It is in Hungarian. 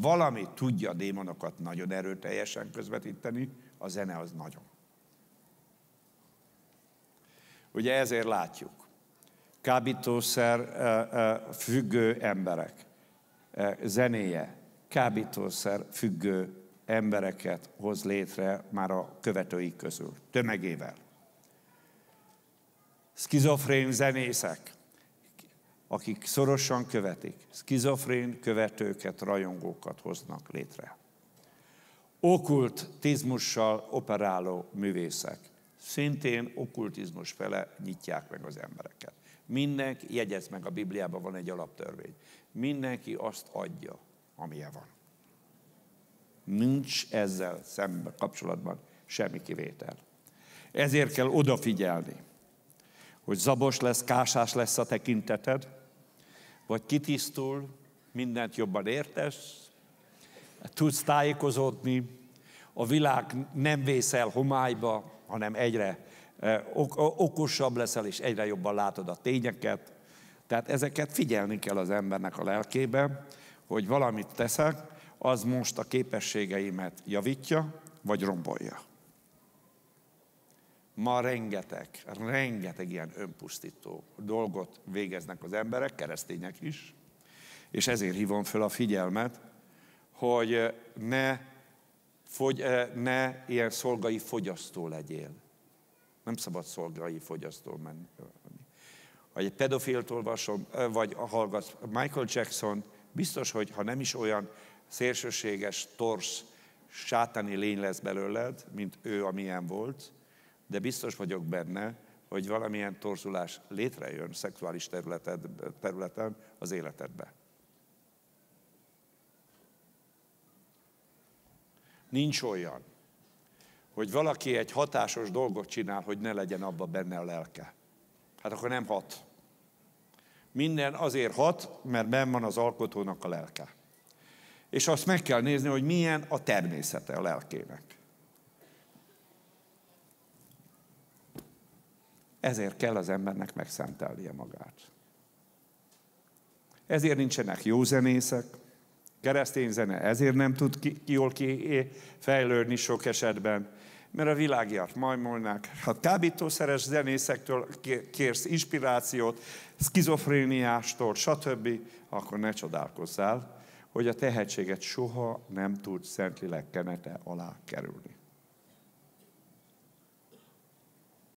valami tudja a démonokat nagyon erőteljesen közvetíteni, a zene az nagyon. Ugye ezért látjuk, kábítószer függő emberek zenéje, kábítószer függő embereket hoz létre már a követői közül, tömegével. Szkizofrén zenészek, akik szorosan követik, szkizofrén követőket, rajongókat hoznak létre. Okkultizmussal operáló művészek, szintén okkultizmus fele nyitják meg az embereket. Mindenki, jegyez meg, a Bibliában van egy alaptörvény. Mindenki azt adja, amilyen van. Nincs ezzel szemben kapcsolatban semmi kivétel. Ezért kell odafigyelni, hogy zabos lesz, kásás lesz a tekinteted, vagy kitisztul, mindent jobban értesz, tudsz tájékozódni, a világ nem vészel homályba, hanem egyre okosabb leszel, és egyre jobban látod a tényeket. Tehát ezeket figyelni kell az embernek a lelkébe, hogy valamit teszek, az most a képességeimet javítja, vagy rombolja. Ma rengeteg ilyen önpusztító dolgot végeznek az emberek, keresztények is, és ezért hívom fel a figyelmet, hogy ne ilyen szolgai fogyasztó legyél. Nem szabad szolgai fogyasztó menni. Ha egy pedofilt olvasom, vagy hallgatsz Michael Jackson, biztos, hogy ha nem is olyan szélsőséges, torz, sátáni lény lesz belőled, mint ő, amilyen volt, de biztos vagyok benne, hogy valamilyen torzulás létrejön szexuális területen az életedbe. Nincs olyan, hogy valaki egy hatásos dolgot csinál, hogy ne legyen abba benne a lelke. Hát akkor nem hat. Minden azért hat, mert benn van az alkotónak a lelke. És azt meg kell nézni, hogy milyen a természete a lelkének. Ezért kell az embernek megszentelnie magát. Ezért nincsenek jó zenészek, keresztény zene ezért nem tud jól kifejlődni sok esetben, mert a világiat majmolnák. Ha kábítószeres zenészektől kérsz inspirációt, szkizofréniástól, stb., akkor ne csodálkozzál, hogy a tehetséget soha nem tud Szentlélek kenete alá kerülni.